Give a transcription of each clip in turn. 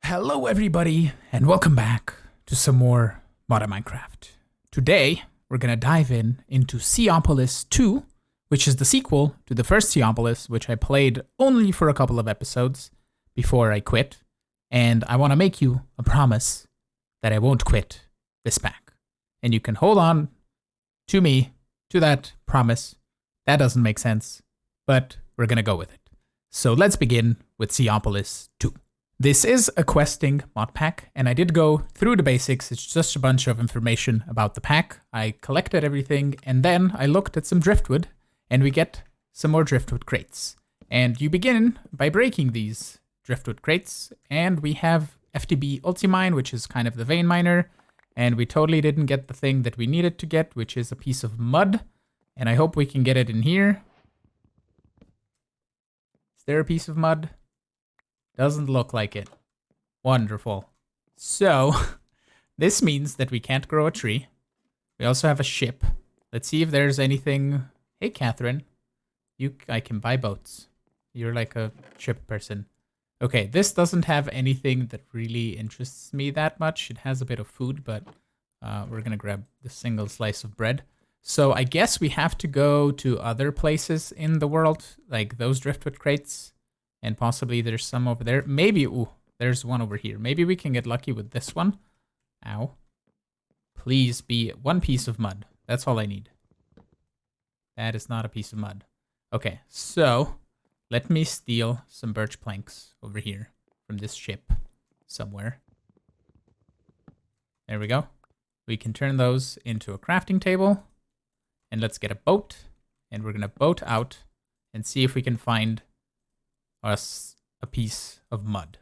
Hello everybody, and welcome back to some more Modern Minecraft. Today, we're gonna dive into Seaopolis 2, which is the sequel to the first Seaopolis, which I played only for a couple of episodes before I quit. And I want to make you a promise that I won't quit this pack. And you can hold on to me, to that promise. That doesn't make sense, but we're gonna go with it. So let's begin with Seaopolis 2. This is a questing mod pack, and I did go through the basics. It's just a bunch of information about the pack. I collected everything, and then I looked at some driftwood, and we get some more driftwood crates. And you begin by breaking these driftwood crates, and we have FTB Ultimine, which is kind of the vein miner, and we totally didn't get the thing that we needed to get, which is a piece of mud, and I hope we can get it in here. Is there a piece of mud? Doesn't look like it. Wonderful. So, this means that we can't grow a tree. We also have a ship. Let's see if there's anything. Hey, Catherine. I can buy boats. You're like a ship person. Okay, this doesn't have anything that really interests me that much. It has a bit of food, but we're gonna grab the single slice of bread. So I guess we have to go to other places in the world, like those driftwood crates. And possibly there's some over there. Maybe, ooh, there's one over here. Maybe we can get lucky with this one. Ow. Please be one piece of mud. That's all I need. That is not a piece of mud. Okay, so let me steal some birch planks over here from this ship somewhere. There we go. We can turn those into a crafting table. And let's get a boat. And we're going to boat out and see if we can find us a piece of mud.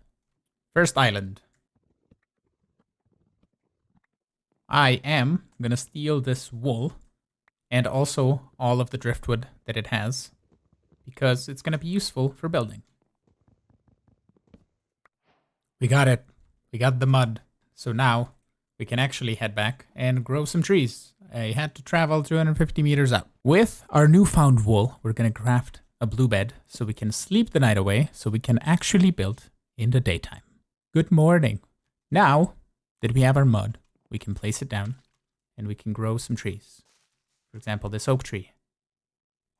First island. I am gonna steal this wool and also all of the driftwood that it has because it's gonna be useful for building. We got it. We got the mud. So now we can actually head back and grow some trees. I had to travel 250 meters out. With our newfound wool, we're gonna craft a blue bed so we can sleep the night away so we can actually build in the daytime. Good morning. Now that we have our mud, we can place it down and we can grow some trees. For example, this oak tree.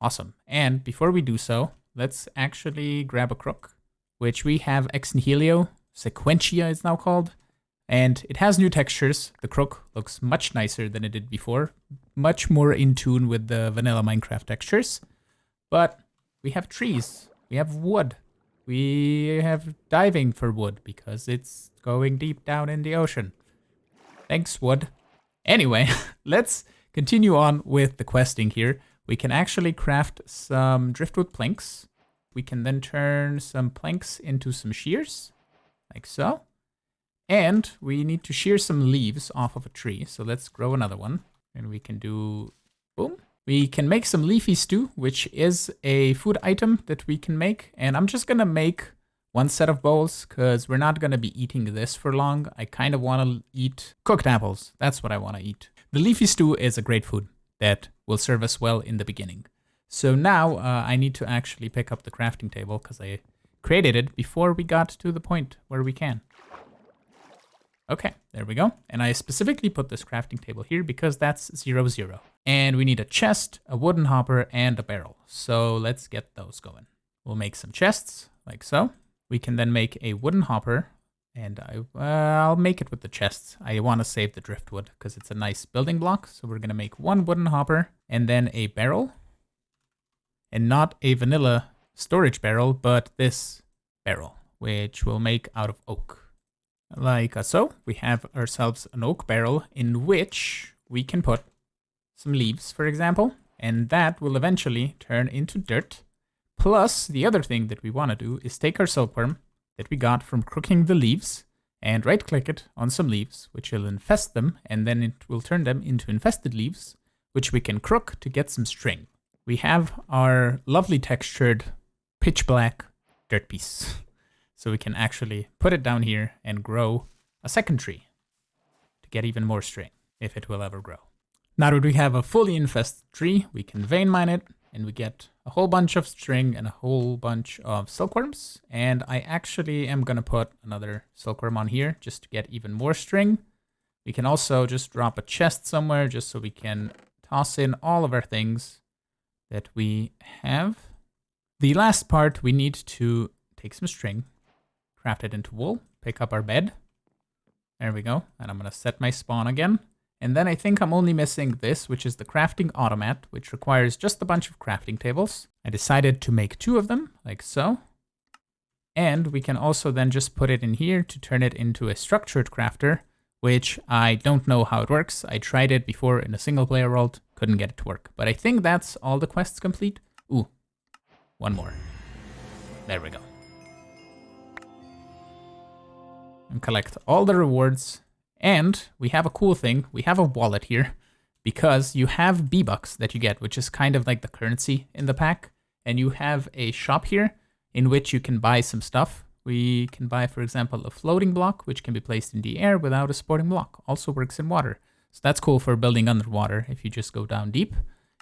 Awesome. And before we do so, let's actually grab a crook, which we have ex nihilo. Sequentia is now called. And it has new textures. The crook looks much nicer than it did before. Much more in tune with the vanilla Minecraft textures. But we have trees, we have wood, we have diving for wood because it's going deep down in the ocean. Thanks, wood. Anyway, let's continue on with the questing here. We can actually craft some driftwood planks. We can then turn some planks into some shears, like so. And we need to shear some leaves off of a tree. So let's grow another one. And we can do, boom. We can make some leafy stew, which is a food item that we can make. And I'm just going to make one set of bowls because we're not going to be eating this for long. I kind of want to eat cooked apples. That's what I want to eat. The leafy stew is a great food that will serve us well in the beginning. So now I need to actually pick up the crafting table because I created it before we got to the point where we can. Okay, there we go. And I specifically put this crafting table here because that's 0, 0. And we need a chest, a wooden hopper, and a barrel. So let's get those going. We'll make some chests, like so. We can then make a wooden hopper, and I'll make it with the chests. I want to save the driftwood because it's a nice building block. So we're going to make one wooden hopper, and then a barrel. And not a vanilla storage barrel, but this barrel, which we'll make out of oak. Like so, we have ourselves an oak barrel in which we can put some leaves, for example, and that will eventually turn into dirt. Plus, the other thing that we want to do is take our silkworm that we got from cooking the leaves and right-click it on some leaves, which will infest them, and then it will turn them into infested leaves, which we can crook to get some string. We have our lovely textured pitch black dirt piece. So we can actually put it down here and grow a second tree to get even more string, if it will ever grow. Now that we have a fully infested tree, we can vein mine it and we get a whole bunch of string and a whole bunch of silkworms. And I actually am going to put another silkworm on here just to get even more string. We can also just drop a chest somewhere just so we can toss in all of our things that we have. The last part, we need to take some string, craft it into wool, pick up our bed. There we go. And I'm going to set my spawn again. And then I think I'm only missing this, which is the crafting automat, which requires just a bunch of crafting tables. I decided to make 2 of them, like so. And we can also then just put it in here to turn it into a structured crafter, which I don't know how it works. I tried it before in a single player world, couldn't get it to work. But I think that's all the quests complete. Ooh, one more. There we go. And collect all the rewards. And we have a cool thing. We have a wallet here because you have B-Bucks that you get, which is kind of like the currency in the pack. And you have a shop here in which you can buy some stuff. We can buy, for example, a floating block, which can be placed in the air without a supporting block. Also works in water. So that's cool for building underwater if you just go down deep.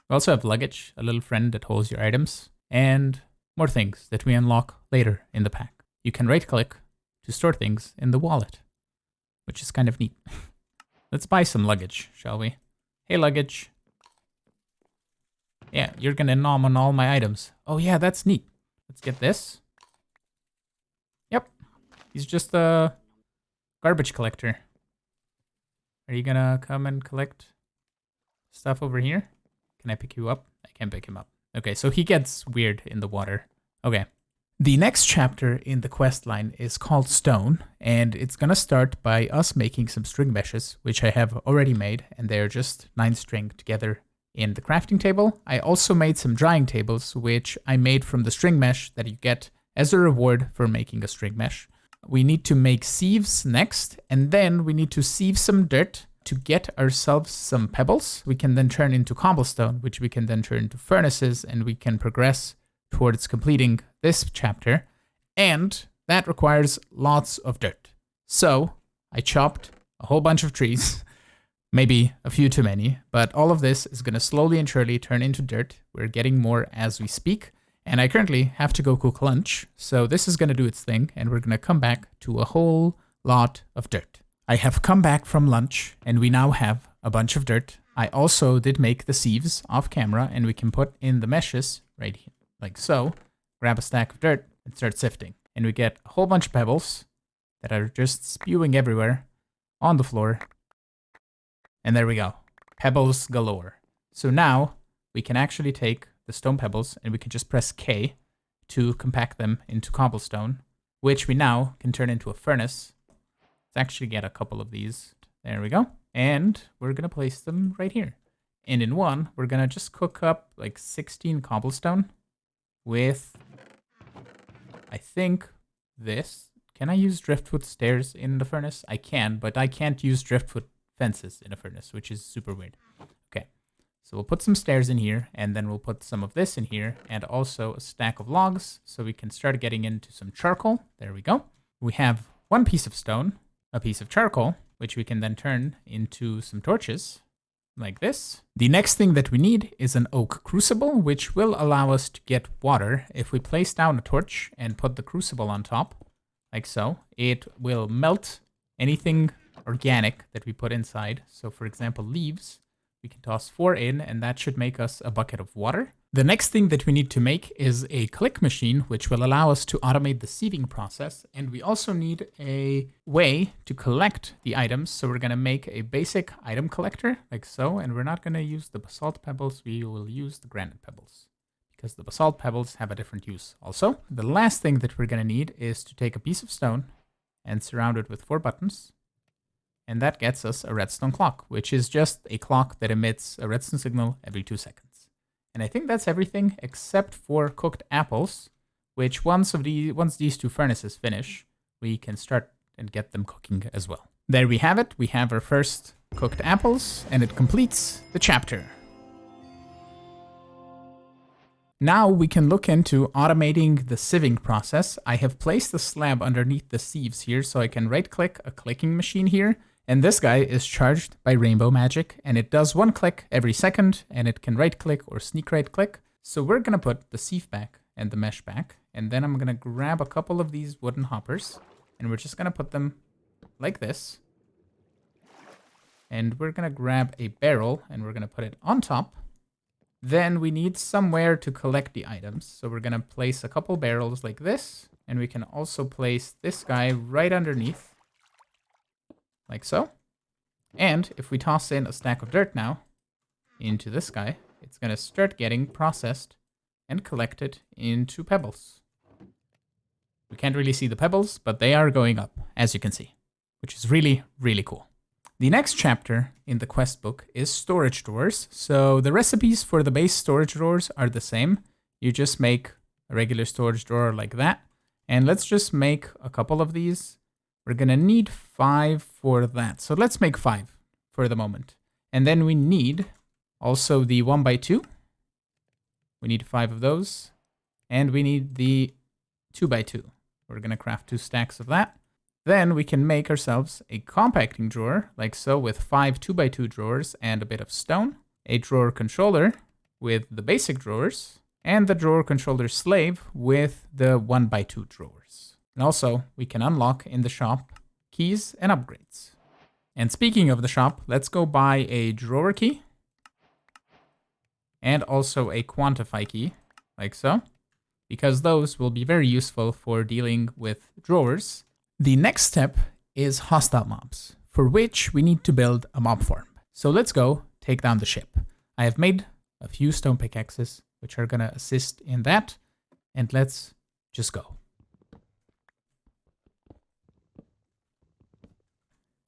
We also have luggage, a little friend that holds your items, and more things that we unlock later in the pack. You can right-click to store things in the wallet, which is kind of neat. Let's buy some luggage, shall we? Hey, luggage. Yeah, you're gonna nom on all my items. Oh yeah, that's neat. Let's get this. Yep, he's just a garbage collector. Are you gonna come and collect stuff over here? Can I pick you up? I can pick him up. Okay, so he gets weird in the water. Okay. The next chapter in the quest line is called Stone, and it's gonna start by us making some string meshes, which I have already made, and they're just 9 string together in the crafting table. I also made some drying tables, which I made from the string mesh that you get as a reward for making a string mesh. We need to make sieves next, and then we need to sieve some dirt to get ourselves some pebbles. We can then turn into cobblestone, which we can then turn into furnaces, and we can progress towards completing this chapter, and that requires lots of dirt. So I chopped a whole bunch of trees, maybe a few too many, but all of this is going to slowly and surely turn into dirt. We're getting more as we speak, and I currently have to go cook lunch, so this is going to do its thing, and we're going to come back to a whole lot of dirt. I have come back from lunch, and we now have a bunch of dirt. I also did make the sieves off camera, and we can put in the meshes right here. Like so, grab a stack of dirt and start sifting. And we get a whole bunch of pebbles that are just spewing everywhere on the floor. And there we go. Pebbles galore. So now we can actually take the stone pebbles and we can just press K to compact them into cobblestone, which we now can turn into a furnace. Let's actually get a couple of these. There we go. And we're going to place them right here. And in one, we're going to just cook up like 16 cobblestone. With, I think, this. Can I use driftwood stairs in the furnace? I can, but I can't use driftwood fences in a furnace, which is super weird. Okay, so we'll put some stairs in here, and then we'll put some of this in here, and also a stack of logs, so we can start getting into some charcoal. There we go. We have 1 piece of stone, a piece of charcoal, which we can then turn into some torches. Like this. The next thing that we need is an oak crucible, which will allow us to get water. If we place down a torch and put the crucible on top, like so, it will melt anything organic that we put inside. So for example, leaves, we can toss 4 in, and that should make us a bucket of water. The next thing that we need to make is a click machine, which will allow us to automate the sieving process. And we also need a way to collect the items. So we're going to make a basic item collector like so. And we're not going to use the basalt pebbles. We will use the granite pebbles because the basalt pebbles have a different use also. The last thing that we're going to need is to take a piece of stone and surround it with 4 buttons. And that gets us a redstone clock, which is just a clock that emits a redstone signal every 2 seconds. And I think that's everything except for cooked apples, which once these 2 furnaces finish, we can start and get them cooking as well. There we have it. We have our first cooked apples, and it completes the chapter. Now we can look into automating the sieving process. I have placed the slab underneath the sieves here, so I can right-click a clicking machine here. And this guy is charged by rainbow magic, and it does 1 click every second, and it can right-click or sneak right-click. So we're gonna put the sieve back and the mesh back, and then I'm gonna grab a couple of these wooden hoppers, and we're just gonna put them like this. And we're gonna grab a barrel, and we're gonna put it on top. Then we need somewhere to collect the items. So we're gonna place a couple barrels like this, and we can also place this guy right underneath, like so. And if we toss in a stack of dirt now into this guy, it's gonna start getting processed and collected into pebbles. We can't really see the pebbles, but they are going up, as you can see, which is really, really cool. The next chapter in the quest book is storage drawers. So the recipes for the base storage drawers are the same. You just make a regular storage drawer like that. And let's just make a couple of these. We're gonna need 5 for that. So let's make 5 for the moment. And then we need also the 1x2. We need 5 of those. And we need the 2x2. We're gonna craft 2 stacks of that. Then we can make ourselves a compacting drawer, like so, with 5 2x2 drawers and a bit of stone, a drawer controller with the basic drawers, and the drawer controller slave with the 1x2 drawers. And also, we can unlock in the shop keys and upgrades. And speaking of the shop, let's go buy a drawer key and also a quantify key, like so, because those will be very useful for dealing with drawers. The next step is hostile mobs, for which we need to build a mob farm. So let's go take down the ship. I have made a few stone pickaxes, which are gonna assist in that, and let's just go.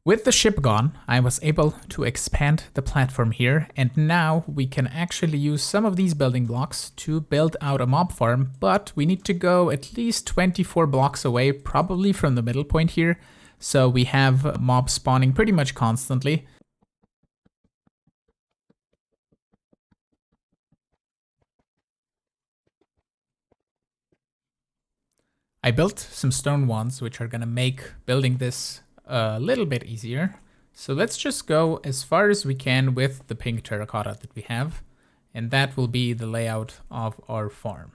With the ship gone, I was able to expand the platform here, and now we can actually use some of these building blocks to build out a mob farm, but we need to go at least 24 blocks away, probably from the middle point here, so we have mobs spawning pretty much constantly. I built some stone ones, which are gonna make building this a little bit easier. So let's just go as far as we can with the pink terracotta that we have, and that will be the layout of our farm.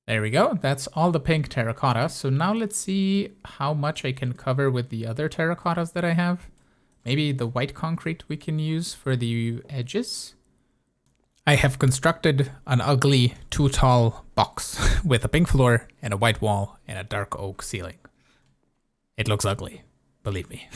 There we go, that's all the pink terracotta. So now let's see how much I can cover with the other terracottas that I have. Maybe the white concrete we can use for the edges. I have constructed an ugly, too tall box with a pink floor and a white wall and a dark oak ceiling. It looks ugly, believe me.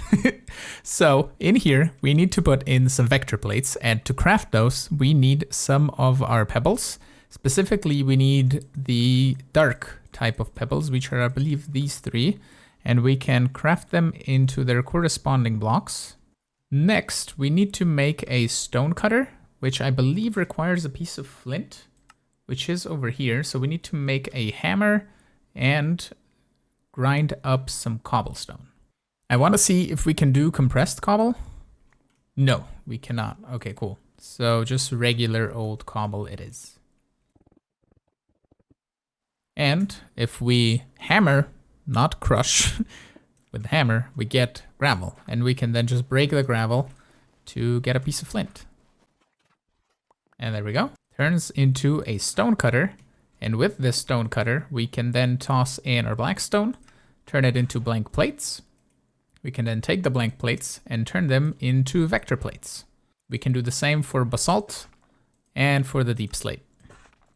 So in here, we need to put in some vector plates, and to craft those, we need some of our pebbles. Specifically, we need the dark type of pebbles, which are, I believe, these 3, and we can craft them into their corresponding blocks. Next, we need to make a stone cutter, which I believe requires a piece of flint, which is over here. So we need to make a hammer and grind up some cobblestone. I want to see if we can do compressed cobble. No, we cannot. Okay, cool. So just regular old cobble it is. And if we hammer, not crush, with the hammer, we get gravel. And we can then just break the gravel to get a piece of flint. And there we go. Turns into a stone cutter. And with this stone cutter, we can then toss in our black stone, turn it into blank plates. We can then take the blank plates and turn them into vector plates. We can do the same for basalt and for the deep slate.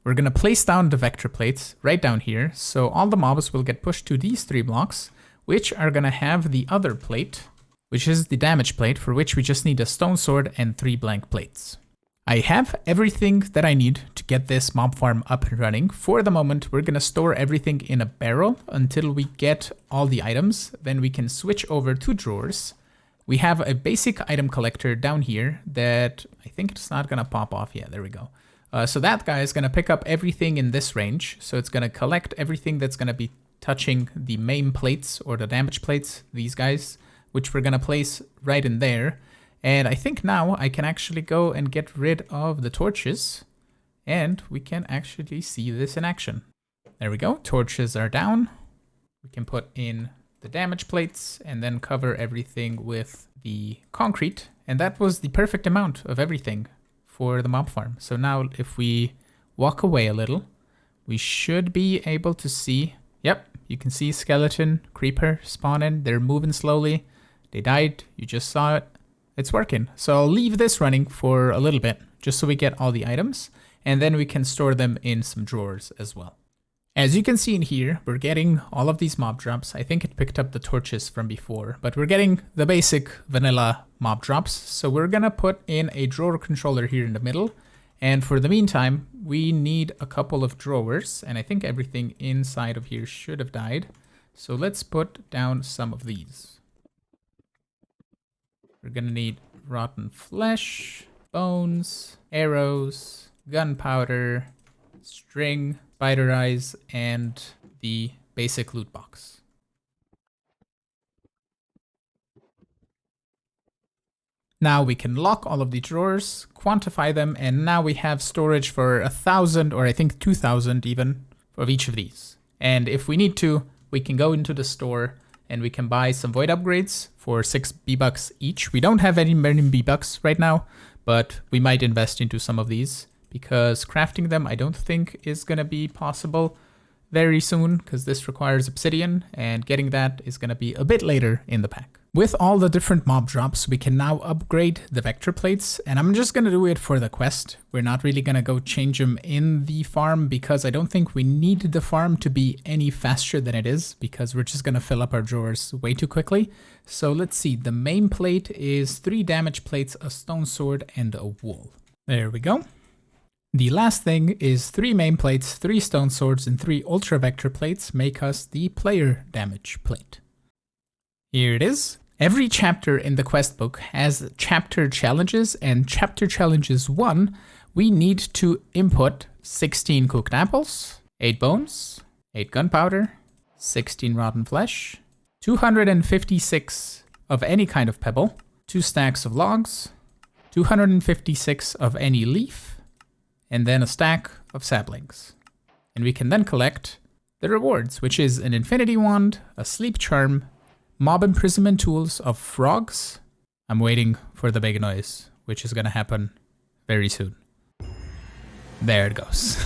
We're gonna place down the vector plates right down here. So all the mobs will get pushed to these 3 blocks, which are gonna have the other plate, which is the damage plate, for which we just need a stone sword and 3 blank plates. I have everything that I need to get this mob farm up and running. For the moment, we're gonna store everything in a barrel until we get all the items. Then we can switch over to drawers. We have a basic item collector down here that I think it's not gonna pop off. Yeah, there we go. So that guy is gonna pick up everything in this range. So it's gonna collect everything that's gonna be touching the main plates or the damage plates, these guys, which we're gonna place right in there. And I think now I can actually go and get rid of the torches, and we can actually see this in action. There we go, torches are down. We can put in the damage plates and then cover everything with the concrete. And that was the perfect amount of everything for the mob farm. So now if we walk away a little, we should be able to see, yep, you can see skeleton, creeper spawn in. They're moving slowly. They died. You just saw it. It's working. So I'll leave this running for a little bit just so we get all the items, and then we can store them in some drawers as well. As you can see in here, we're getting all of these mob drops. I think it picked up the torches from before, but we're getting the basic vanilla mob drops. So we're gonna put in a drawer controller here in the middle. And for the meantime, we need a couple of drawers, and I think everything inside of here should have died. So let's put down some of these. We're gonna need rotten flesh, bones, arrows, gunpowder, string, spider eyes, and the basic loot box. Now we can lock all of the drawers, quantify them, and now we have storage for 1,000 or I think 2,000 even of each of these. And if we need to, we can go into the store and we can buy some void upgrades for 6 B-bucks each. We don't have any many B-bucks right now, but we might invest into some of these because crafting them I don't think is gonna be possible very soon because this requires obsidian, and getting that is gonna be a bit later in the pack. With all the different mob drops, we can now upgrade the vector plates, and I'm just gonna do it for the quest. We're not really gonna go change them in the farm because I don't think we need the farm to be any faster than it is, because we're just gonna fill up our drawers way too quickly. So let's see, the main plate is 3 damage plates, a stone sword, and a wool. There we go. The last thing is 3 main plates, 3 stone swords, and 3 ultra vector plates make us the player damage plate. Here it is. Every chapter in the quest book has chapter challenges, and chapter challenges 1, we need to input 16 cooked apples, 8 bones, 8 gunpowder, 16 rotten flesh, 256 of any kind of pebble, 2 stacks of logs, 256 of any leaf, and then a stack of saplings. And we can then collect the rewards, which is an infinity wand, a sleep charm, mob imprisonment tools of frogs. I'm waiting for the big noise, which is gonna happen very soon. There it goes.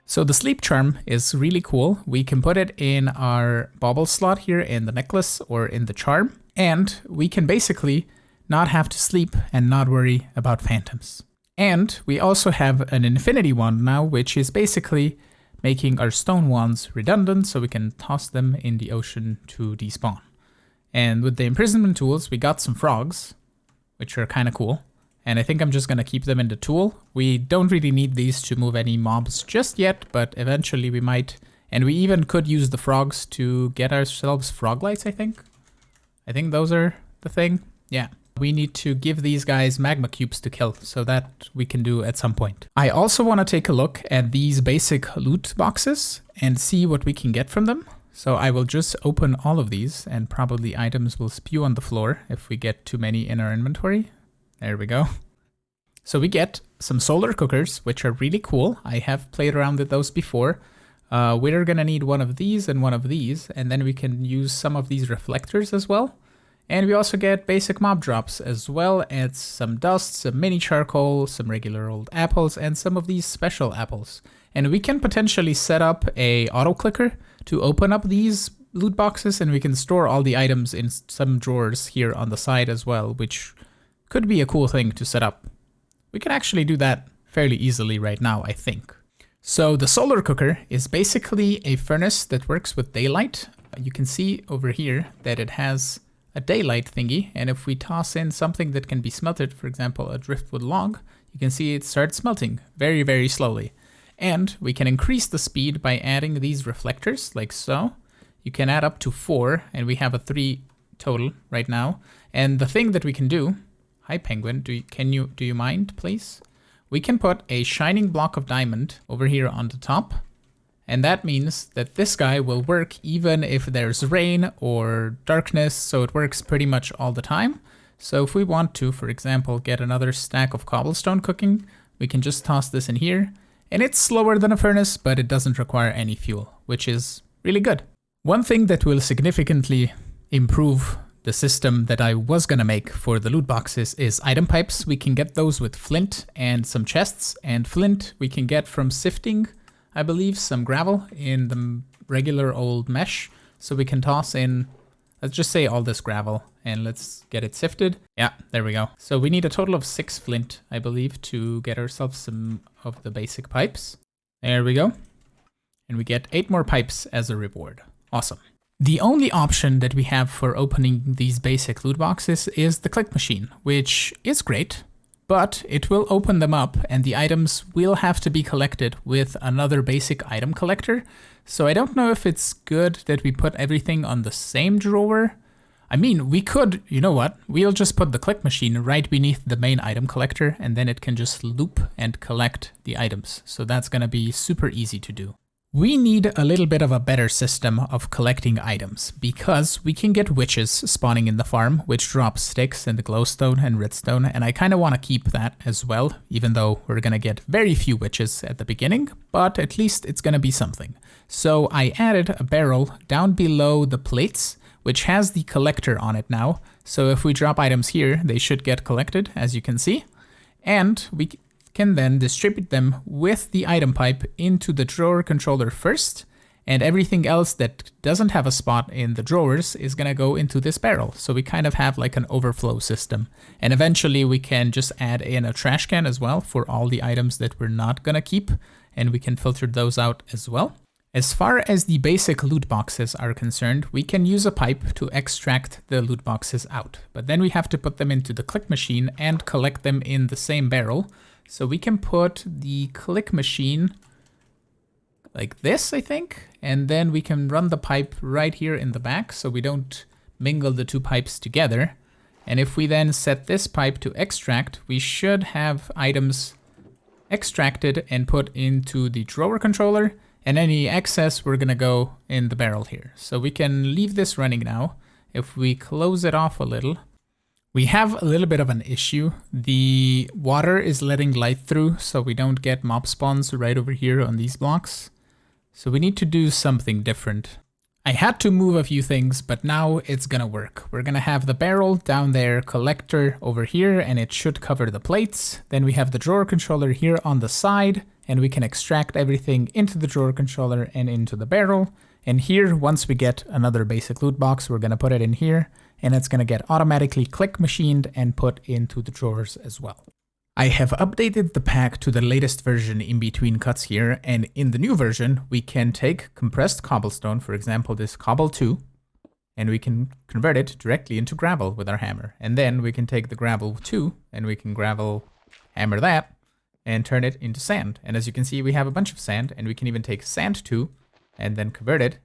So the sleep charm is really cool. We can put it in our bauble slot here in the necklace or in the charm, and we can basically not have to sleep and not worry about phantoms. And we also have an infinity wand now, which is basically making our stone wands redundant so we can toss them in the ocean to despawn. And with the imprisonment tools, we got some frogs, which are kind of cool. And I think I'm just going to keep them in the tool. We don't really need these to move any mobs just yet, but eventually we might. And we even could use the frogs to get ourselves frog lights, I think. I think those are the thing. Yeah. We need to give these guys magma cubes to kill, so that we can do at some point. I also want to take a look at these basic loot boxes and see what we can get from them. So I will just open all of these, and probably items will spew on the floor if we get too many in our inventory. There we go. So we get some solar cookers, which are really cool. I have played around with those before. We're gonna need one of these and one of these, and then we can use some of these reflectors as well. And we also get basic mob drops, as well as some dust, some mini charcoal, some regular old apples, and some of these special apples. And we can potentially set up a auto clicker to open up these loot boxes, and we can store all the items in some drawers here on the side as well, which could be a cool thing to set up. We can actually do that fairly easily right now, I think. So the solar cooker is basically a furnace that works with daylight. You can see over here that it has a daylight thingy, and if we toss in something that can be smelted, for example a driftwood log, you can see it starts smelting very, very slowly. And we can increase the speed by adding these reflectors, like so. You can add up to 4, and we have a 3 total right now. And the thing that we can do, hi penguin, do you mind, please? We can put a shining block of diamond over here on the top. And that means that this guy will work even if there's rain or darkness, so it works pretty much all the time. So if we want to, for example, get another stack of cobblestone cooking, we can just toss this in here. And it's slower than a furnace, but it doesn't require any fuel, which is really good. One thing that will significantly improve the system that I was gonna make for the loot boxes is item pipes. We can get those with flint and some chests, and flint we can get from sifting, I believe, some gravel in the regular old mesh. So we can toss in, let's just say all this gravel, and let's get it sifted. Yeah, there we go. So we need a total of 6 flint, I believe, to get ourselves some of the basic pipes. There we go. And we get 8 more pipes as a reward. Awesome. The only option that we have for opening these basic loot boxes is the click machine, which is great, but it will open them up and the items will have to be collected with another basic item collector. So I don't know if it's good that we put everything on the same drawer. I mean, we could, you know what? We'll just put the click machine right beneath the main item collector and then it can just loop and collect the items. So that's gonna be super easy to do. We need a little bit of a better system of collecting items because we can get witches spawning in the farm, which drop sticks and glowstone and redstone, and I kind of want to keep that as well, even though we're going to get very few witches at the beginning, but at least it's going to be something. So I added a barrel down below the plates, which has the collector on it now. So if we drop items here, they should get collected, as you can see, and we can then distribute them with the item pipe into the drawer controller first, and everything else that doesn't have a spot in the drawers is gonna go into this barrel. So we kind of have like an overflow system. And eventually we can just add in a trash can as well for all the items that we're not gonna keep, and we can filter those out as well. As far as the basic loot boxes are concerned, we can use a pipe to extract the loot boxes out, but then we have to put them into the click machine and collect them in the same barrel. So we can put the click machine like this, I think, and then we can run the pipe right here in the back so we don't mingle the two pipes together. And if we then set this pipe to extract, we should have items extracted and put into the drawer controller, and any excess we're gonna go in the barrel here. So we can leave this running now. If we close it off a little, we have a little bit of an issue. The water is letting light through, so we don't get mob spawns right over here on these blocks. So we need to do something different. I had to move a few things, but now it's gonna work. We're gonna have the barrel down there, collector over here, and it should cover the plates. Then we have the drawer controller here on the side, and we can extract everything into the drawer controller and into the barrel. And here, once we get another basic loot box, we're gonna put it in here, and it's gonna get automatically click machined and put into the drawers as well. I have updated the pack to the latest version in between cuts here, and in the new version, we can take compressed cobblestone, for example, this cobble 2, and we can convert it directly into gravel with our hammer. And then we can take the gravel 2, and we can hammer that, and turn it into sand. And as you can see, we have a bunch of sand, and we can even take sand 2, and then convert it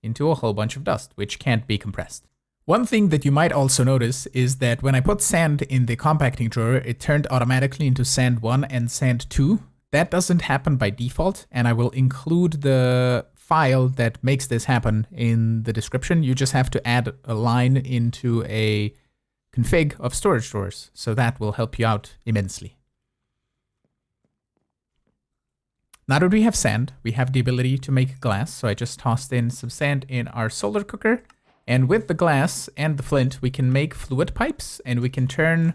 into a whole bunch of dust, which can't be compressed. One thing that you might also notice is that when I put sand in the compacting drawer, it turned automatically into sand 1 and sand 2. That doesn't happen by default, and I will include the file that makes this happen in the description. You just have to add a line into a config of storage drawers, so that will help you out immensely. Now that we have sand, we have the ability to make glass, so I just tossed in some sand in our solar cooker. And with the glass and the flint, we can make fluid pipes, and we can turn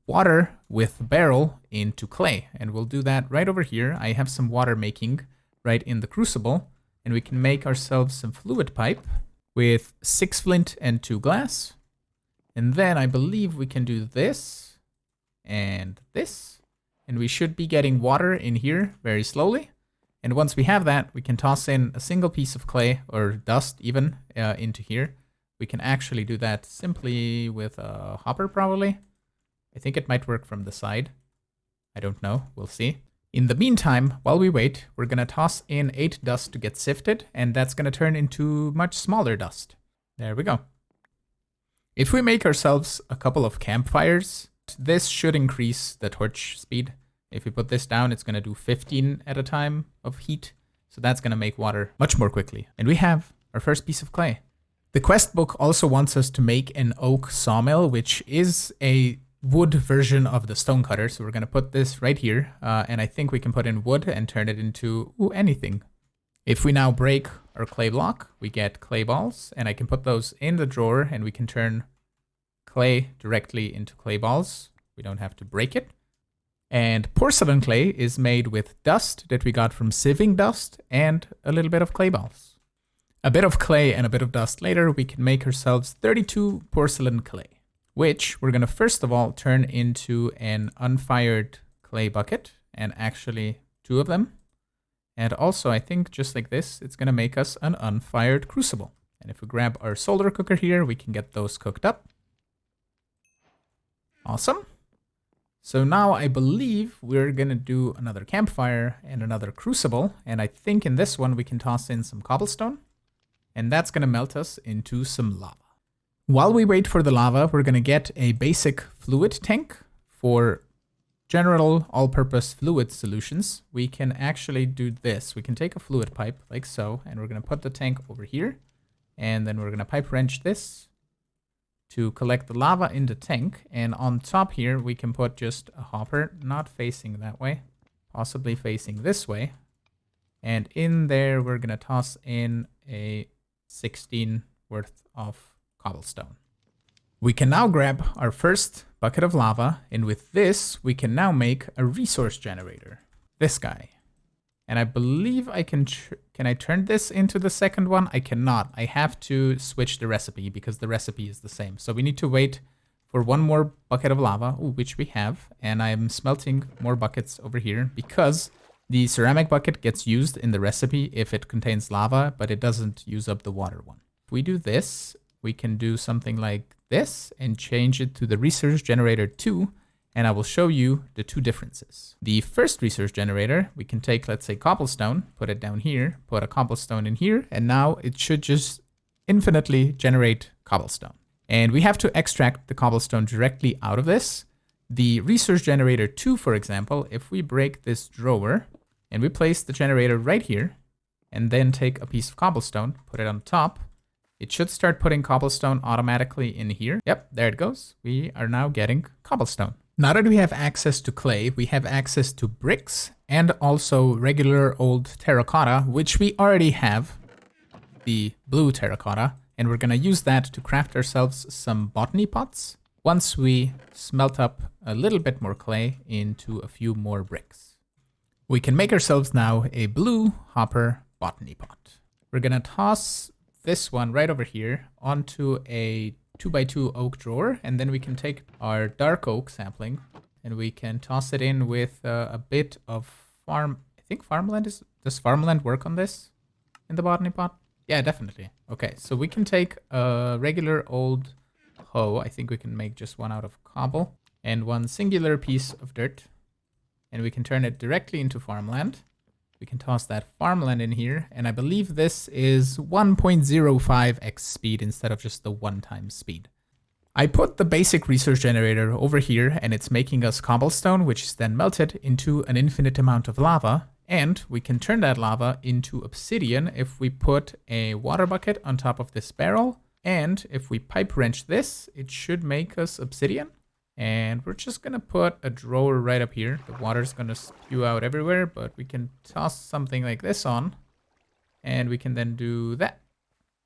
water with barrel into clay. And we'll do that right over here. I have some water making right in the crucible, and we can make ourselves some fluid pipe with 6 flint and 2 glass. And then I believe we can do this and this, and we should be getting water in here very slowly. And once we have that, we can toss in a single piece of clay or dust even into here. We can actually do that simply with a hopper, probably. I think it might work from the side. I don't know. We'll see. In the meantime, while we wait, we're going to toss in 8 dust to get sifted, and that's going to turn into much smaller dust. There we go. If we make ourselves a couple of campfires, this should increase the torch speed. If we put this down, it's going to do 15 at a time of heat. So that's going to make water much more quickly. And we have our first piece of clay. The quest book also wants us to make an oak sawmill, which is a wood version of the stonecutter. So we're going to put this right here. And I think we can put in wood and turn it into anything. If we now break our clay block, we get clay balls. And I can put those in the drawer and we can turn clay directly into clay balls. We don't have to break it. And porcelain clay is made with dust that we got from sieving dust and a little bit of clay balls. A bit of clay and a bit of dust later, we can make ourselves 32 porcelain clay, which we're going to first of all turn into an unfired clay bucket, and actually 2 of them. And also, I think just like this, it's going to make us an unfired crucible. And if we grab our solder cooker here, we can get those cooked up. Awesome. So now I believe we're going to do another campfire and another crucible. And I think in this one, we can toss in some cobblestone. And that's going to melt us into some lava. While we wait for the lava, we're going to get a basic fluid tank for general all-purpose fluid solutions. We can actually do this. We can take a fluid pipe like so, and we're going to put the tank over here. And then we're going to pipe wrench this to collect the lava in the tank. And on top here, we can put just a hopper, not facing that way, possibly facing this way. And in there, we're going to toss in a 16 worth of cobblestone. We can now grab our first bucket of lava, and with this, we can now make a resource generator. This guy. And I believe I can I turn this into the second one? I cannot. I have to switch the recipe because the recipe is the same. So we need to wait for one more bucket of lava, which we have. And I'm smelting more buckets over here because the ceramic bucket gets used in the recipe if it contains lava, but it doesn't use up the water one. If we do this, we can do something like this and change it to the resource generator 2. And I will show you the 2 differences. The first resource generator, we can take, let's say, cobblestone, put it down here, put a cobblestone in here, and now it should just infinitely generate cobblestone. And we have to extract the cobblestone directly out of this. The resource generator 2, for example, if we break this drawer and we place the generator right here, and then take a piece of cobblestone, put it on top, it should start putting cobblestone automatically in here. Yep, there it goes. We are now getting cobblestone. Now that we have access to clay, we have access to bricks and also regular old terracotta, which we already have, the blue terracotta, and we're going to use that to craft ourselves some botany pots once we smelt up a little bit more clay into a few more bricks. We can make ourselves now a blue hopper botany pot. We're going to toss this one right over here onto a 2x2 oak drawer, and then we can take our dark oak sapling and we can toss it in with a bit of I think farmland does farmland work on this in the botany pot? Yeah, definitely. Okay, so we can take a regular old hoe. I think we can make just one out of cobble and one singular piece of dirt, and we can turn it directly into farmland. We can toss that farmland in here, and I believe this is 1.05x speed instead of just the 1 times speed. I put the basic resource generator over here, and it's making us cobblestone, which is then melted into an infinite amount of lava, and we can turn that lava into obsidian if we put a water bucket on top of this barrel, and if we pipe wrench this, it should make us obsidian. And we're just going to put a drawer right up here. The water's going to spew out everywhere, but we can toss something like this on. And we can then do that.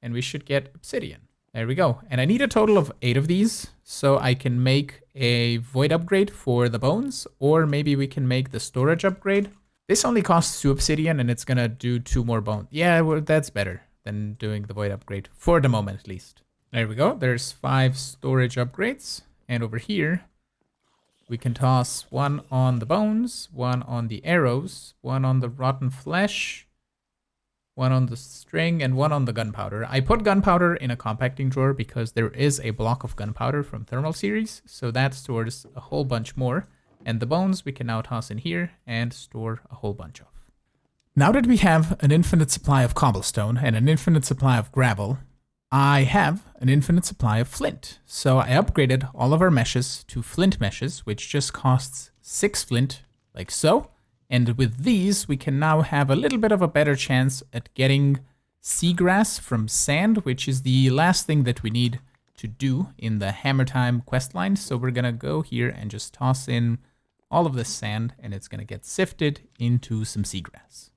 And we should get obsidian. There we go. And I need a total of 8 of these, so I can make a void upgrade for the bones, or maybe we can make the storage upgrade. This only costs 2 obsidian, and it's going to do 2 more bones. Yeah, well, that's better than doing the void upgrade, for the moment at least. There we go. There's 5 storage upgrades. And over here, we can toss 1 on the bones, 1 on the arrows, 1 on the rotten flesh, 1 on the string, and 1 on the gunpowder. I put gunpowder in a compacting drawer because there is a block of gunpowder from Thermal Series, so that stores a whole bunch more. And the bones we can now toss in here and store a whole bunch of. Now that we have an infinite supply of cobblestone and an infinite supply of gravel, I have an infinite supply of flint. So I upgraded all of our meshes to flint meshes, which just costs 6 flint, like so. And with these, we can now have a little bit of a better chance at getting seagrass from sand, which is the last thing that we need to do in the Hammer Time questline. So we're going to go here and just toss in all of this sand, and it's going to get sifted into some seagrass.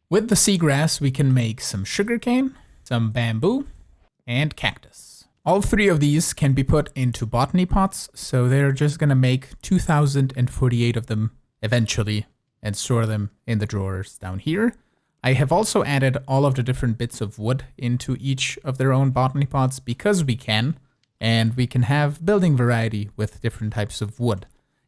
With the seagrass, we can make some sugarcane, some bamboo, and cactus. All 3 of these can be put into botany pots, so they're just gonna make 2048 of them eventually and store them in the drawers down here. I have also added all of the different bits of wood into each of their own botany pots because we can, and we can have building variety with different types of wood.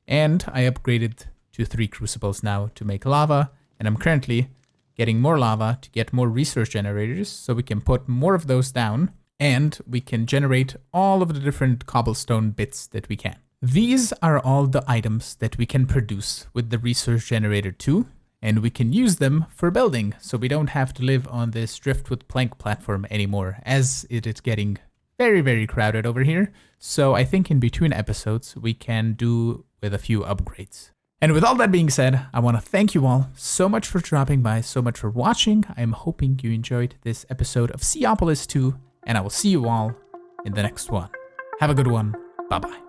And I upgraded to 3 crucibles now to make lava, and I'm currently getting more lava to get more resource generators so we can put more of those down, and we can generate all of the different cobblestone bits that we can. These are all the items that we can produce with the resource generator 2, and we can use them for building, so we don't have to live on this driftwood plank platform anymore, as it is getting very, very crowded over here. So I think in between episodes, we can do with a few upgrades. And with all that being said, I want to thank you all so much for dropping by, so much for watching. I'm hoping you enjoyed this episode of Seaopolis 2, and I will see you all in the next one. Have a good one. Bye-bye.